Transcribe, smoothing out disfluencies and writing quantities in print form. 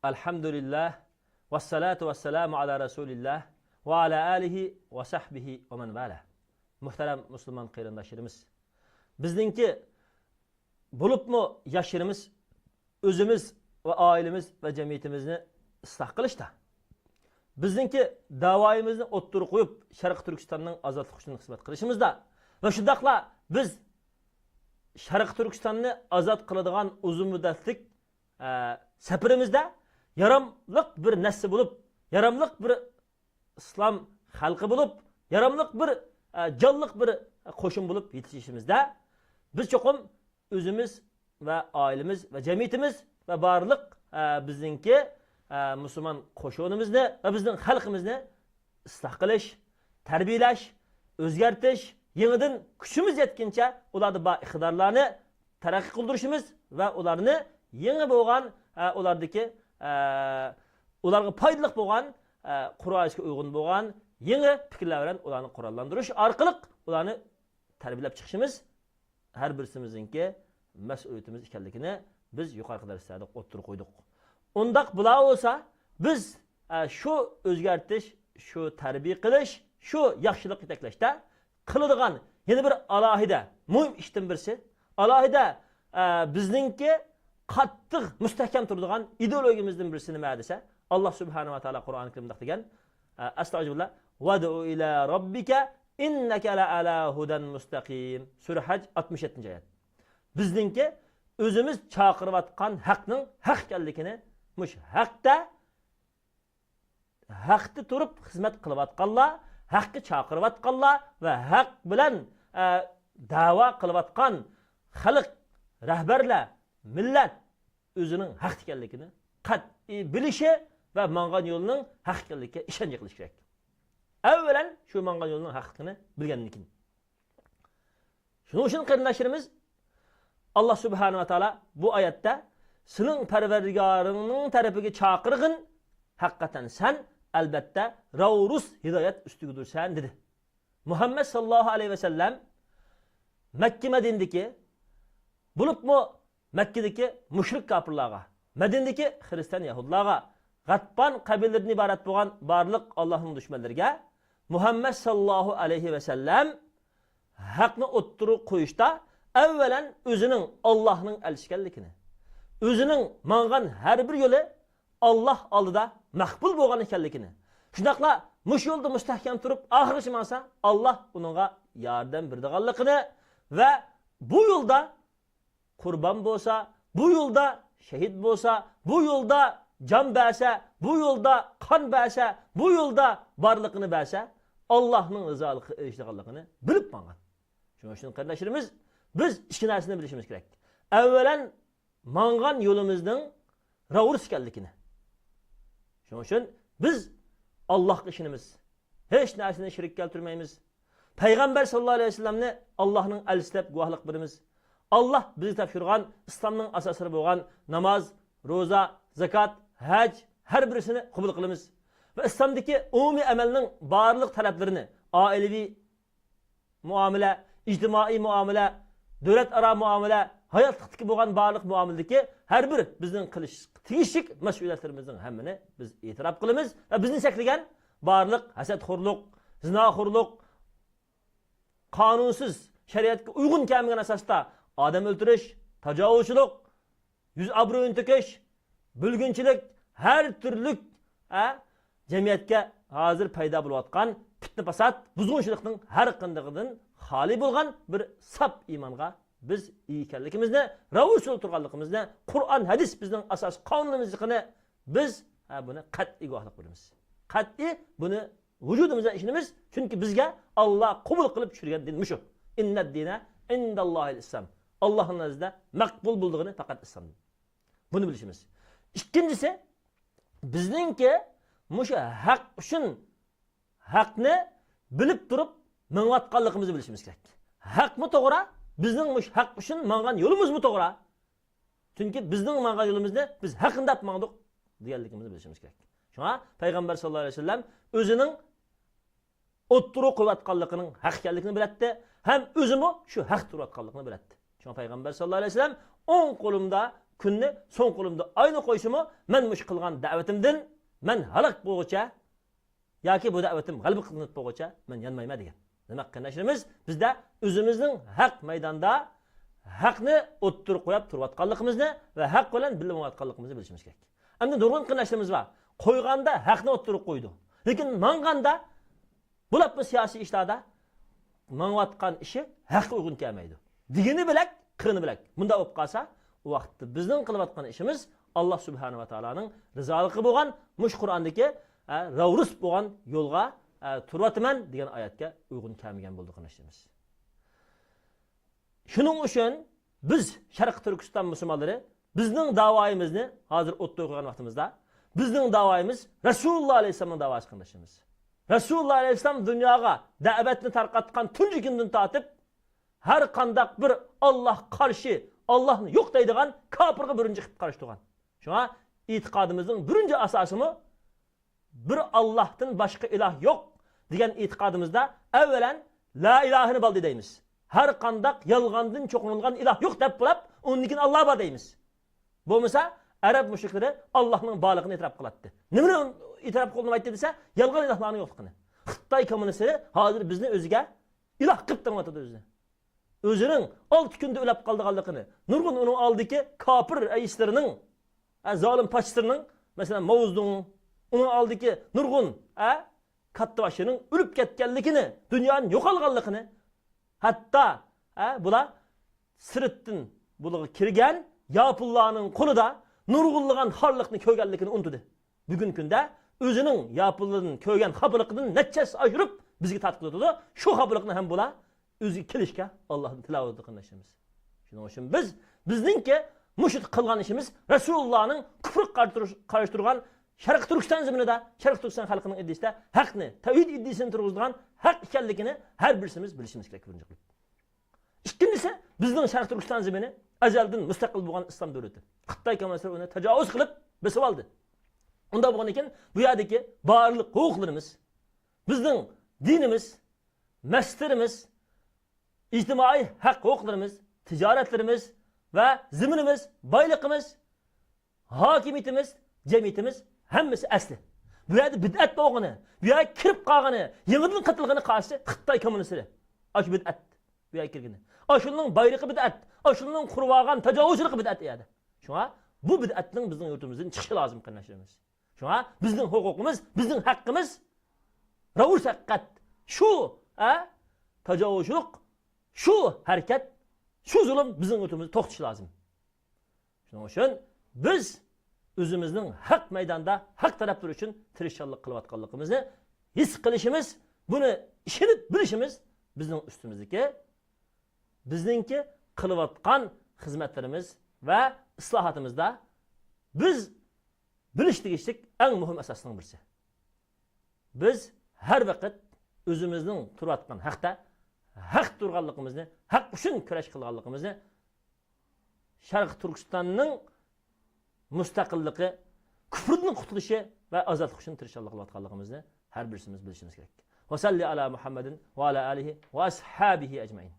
Elhamdülillah ve salatu ve selamu ala Resulillah ve ala alihi ve sahbihi ve men vala. Muhterem Müslüman kıyırındaşlarımız. Bizninki bulup mu yaşırımız, özümüz ve ailemiz ve cemiyetimizni ıslah kılışta. Bizninki davayimizni otturu koyup Şarkı Türkistan'ın azatlık için hizmet kılışımızda. Ve şundakla biz Şarkı Türkistan'ı azat kıladığan uzun müddetlik sepirimizde yaramlık bir nesli bulup, yaramlık bir İslam halkı bulup, yaramlık bir canlık bir koşun bulup yetişişimizde biz çokum özümüz ve ailemiz ve cemiyetimiz ve barlık bizninki Müslüman koşunumuzni ve bizning halkımızını ıslah qilish, tarbiyalash, o'zgartirish, yeniden kuchimiz yetkince ularni ba iqtidorlarni taraqqiy qildirishimiz ve ularni yangi bo'lgan ulardagi ularga foydali bo'lgan Qur'onga uyg'un bo'lgan yangi fikrlar bilan ularni qurollantirish orqali ularni tarbiyalab chiqishimiz har birimizningki mas'uliyatimiz ekanligini biz yuqorqi darslarda o'ttirib qo'ydik. Undaq bular olsa biz şu o'zgartirish, şu tarbiya qilish, şu yaxshilik yetaklashda qiladigan yana bir alohida muhim ishdan birisi, alohida bizningki qattiq mustahkam turadigan ideologiyamizdan birisi nima desa, Alloh subhanahu va taolo Qur'oni Karimda degan, astagfirullah, vad'u ila robbika innaka la ala hudan mustaqim. Sura Haj 67-oyat. Bizningki o'zimiz chaqirayotgan haqning haq ekanligini, mush haqda turib xizmat qilayotganlar, haqqa chaqirayotganlar va haq bilan da'vo qilayotgan xalq, rahbarlar, millat o'zining haq ekanligini qat'iy bilishi va mangan yo'lining haq ekanligiga ishonch qilish kerak. Avvalan shu mangan yo'lining haqligini bilgandan keyin. Shuning uchun qarindoshlarimiz Allah subhanahu wa taala bu oyatda sening Parvardigoringning tarafiga chaqirg'in, haqiqatan sen albatta ravrus hidoyat ustigidursan dedi. Muhammad sallallohu alayhi va sallam Makka Madinadagi bulubmu Makkadagi mushrik kafirlarga, Madinadagi xristian yahudlarga, G'atban qabilaridan iborat bo'lgan barliq Allohning dushmanlariga Muhammad sallallohu alayhi va sallam haqni o'ttirib qo'yishda avvalan o'zining Allohning elchiganligini, o'zining mangan har bir yo'li Allah oldida maqbul bo'lgan ekanligini, shundaqla mush yo'lda mustahkam turib oxirigacha mansa Alloh uningga yordam beradiganligini va bu yo'lda qurban bo'lsa, bu yo'lda shahid bo'lsa, bu yo'lda can berse, bu yolda kan berse, bu yolda varlığını berse, Allah'ın rızalığı eriştiğini bilip mangan. Şunun için kardeşlerimiz, biz iki narsini bilişimiz gerek. Evvelen mangan yolumuzdan ravurs geldiğini. Şunun için biz Allah işinimiz, hiç narsini şirik keltirmeyimiz. Peygamber sallallahu aleyhi ve sellem'ni Allah'ın elçilep guahlık birimiz. Allah bizi tepşirgan, İslam'ın asasını boğan namaz, roza, zakat, hac her birisini kabul kılımız. Ve İslam'daki umumi emelinin barlık taleplerini, ailevi muamele, ictimai muamele, devlet ara muamele, hayatlıktaki boğan barlık muameledeki her bir bizden kılış, tiyişik mesuliyetlerimizin hemmini biz itiraf kılımız. Ve bizden çekligen barlık, hasetxorluk, zinaxorluk, kanunsuz, şeriatga uygun kelmagan asasda adam öldürüş, tacavuzçuluk, yüz abroyun töküş, bölgünçilik, her türlük cemiyetke hazır payda bulayotgan fitne fasad, buzg'unchilikning har qandaydan xoli bo'lgan bir sap imonga biz ekanligimizni, ravishda turganligimizni, Qur'on, hadis bizning asos qonunimizligini biz buni qat'iy guvohlik beramiz. Qat'iy buni vujudimizda ishonamiz, chunki bizga Alloh qabul qilib tushirgan din shu. Innad dina indallohil islam. Allohning nazdida maqbul bo'ldig'ini faqat islom. Buni bilishimiz. İkincisi, bizningki musha haq uchun haqni bilib turib mang'atganligimizni bilishimiz kerak. Haqmi to'g'ri? Bizning mush haq uchun mangan yo'limizmi to'g'ri? Chunki bizning mangan yo'limizni biz haqinda mangdiq deganligimizni bilishimiz kerak. Shunga payg'ambar sallallohu alayhi vasallam o'zining o'ttirib qo'yayotganligining haq ekanligini bilatdi, ham o'zimi shu haq turayotganligini bilatdi. Shunga payg'ambar sallallohu alayhi vasallam o'ng qo'limda kunni so'ng qo'limda ayni qo'yishimi men mush qilgan da'vatimdan men halok bo'lguncha yoki bu da'vatim g'alaba qilinib bo'lguncha men yanmayman degan. Demak, qardoshlarimiz, bizda o'zimizning haq maydonda haqni o'ttirib qo'yib turayotganligimizni va haq bilan bilinmayotganligimizni bilishimiz kerak. Endi nurg'un qardoshlarimiz bor. Qo'yganda haqni o'ttirib qo'ydi. Lekin manganda bulab bu siyosiy ishlarda mangayotgan ishi haqqa uyg'un kelmaydi. Digini bilak, qilini bilak. Bunda bo'lib qolsa, u vaqtda bizning qilayotgan ishimiz Alloh subhanahu va taolaning rizoligi bo'lgan, mush Qur'ondagi ravrus bo'lgan yo'lga turvatman degan oyatga uyg'un kelmagan bo'ldi qardoshlarimiz. Shuning uchun biz Sharq Turkiston musulmonlari bizning da'voyimizni hozir o'tda o'qigan vaqtimizda bizning da'voyimiz Rasululloh alayhisolamning da'vosi qardoshlarimiz. Rasululloh alayhisolam dunyoga da'vatni tarqatgan tunji kundan tortib har qandaq bir Alloh qarshi, Allohni yo'q deydigan kofirga birinchi qilib qarshi turgan. Shunga e'tiqodimizning birinchi asosimi bir Allohdan boshqa iloh yo'q degan e'tiqodimizda avvalan la ilahini baldi deymiz. Har qandaq yolg'ondan cho'qinilgan iloh yo'q deb bo'lib, undan keyin Alloh bor deymiz. Bo'lmasa Arab mushriklari Allohning borligini e'tirof qiladi. Nimani e'tirof qilmaydi desa, yolg'on ilohlarning yo'qligini. Xitoy kommunistlari hozir bizni o'ziga iloh qilib turmoqda o'zi. O'zining 6 kunda o'lib qolganligini, nurg'un uning oldiki kofir raislarning, zolim fashistlarining, masalan Mavzudun, uning oldiki nurg'un kattavashining o'lib ketganligini, dunyoning yo'qolganligini, hatto bular Sirittin bularga kirgan Yapullarning qo'lida nurg'unlagan xorliqni ko'rganligini unutdi. Bugun kunda o'zining Yapullarning ko'rgan xabarliqidan nechasi oshirib bizga tatbiq etdi. Shu xabarliqni ham bular o'ziga kelishga Allohning tilovat qilishimiz. Shuning uchun bizningki mushit qilgan ishimiz Rasulullohning kufr qarshi turgan Sharq Turkiston zaminida, Sharq Turkiston xalqining iddisida haqni, tavhid iddisini turg'izgan haq ekanligini har birsimiz bilishimiz kerak birinchi qilib. Ikkinchisi, bizning Sharq Turkiston zamini azaldan mustaqil bo'lgan islom davlati. Xitoy kommunistlari uni tajovuz qilib besib oldi. Unda bo'lgan ekan, bu yerdagi barliq huquqlarimiz, bizning dinimiz, mastarimiz, ijtimoiy haq huquqlarimiz, tijoratlarimiz va zaminimiz, boyligimiz, hokimiyatimiz, jamiyatimiz hammasi asli. Bu yerda bid'at bo'lgani, bu yerga kirib qolgani, yangidan qitilgani qarshi Xitoy kommunistlari. Ash bid'at bu yerga kirgani. Ashunning bayrog'i bid'at, ashunning qurib olgan tajovuzchiligi bid'at edi. Shunga bu bid'atning bizning yurtimizdan chiqishi lozim qardoshlarimiz. Shunga bizning huquqimiz, bizning haqqimiz ravur haqiqat shu tajovuzchilik, shu harakat, shu zulm bizning yurtimizda to'xtatish lozim. Shuning uchun biz o'zimizning haq maydonda haq taraflar uchun tirishchilik qilayotganligimizni his qilishimiz, buni ishonib bilishimiz bizning ustimizdagi bizningki qilayotgan xizmatlarimiz va islohotimizda biz bilish tegishlik eng muhim asosning birisi. Biz har vaqt o'zimizning turayotgan haqda haq turganligimizni, haq uchun kurash qilganligimizni, Sharq Turkistonning mustaqilligi, kufrdan qutulishi va ozodlik uchun tirishchilik qilayotganligimizni har birsimiz bilishimiz kerak. Va salli ala Muhammadin va ala alihi va ashabihi ajmain.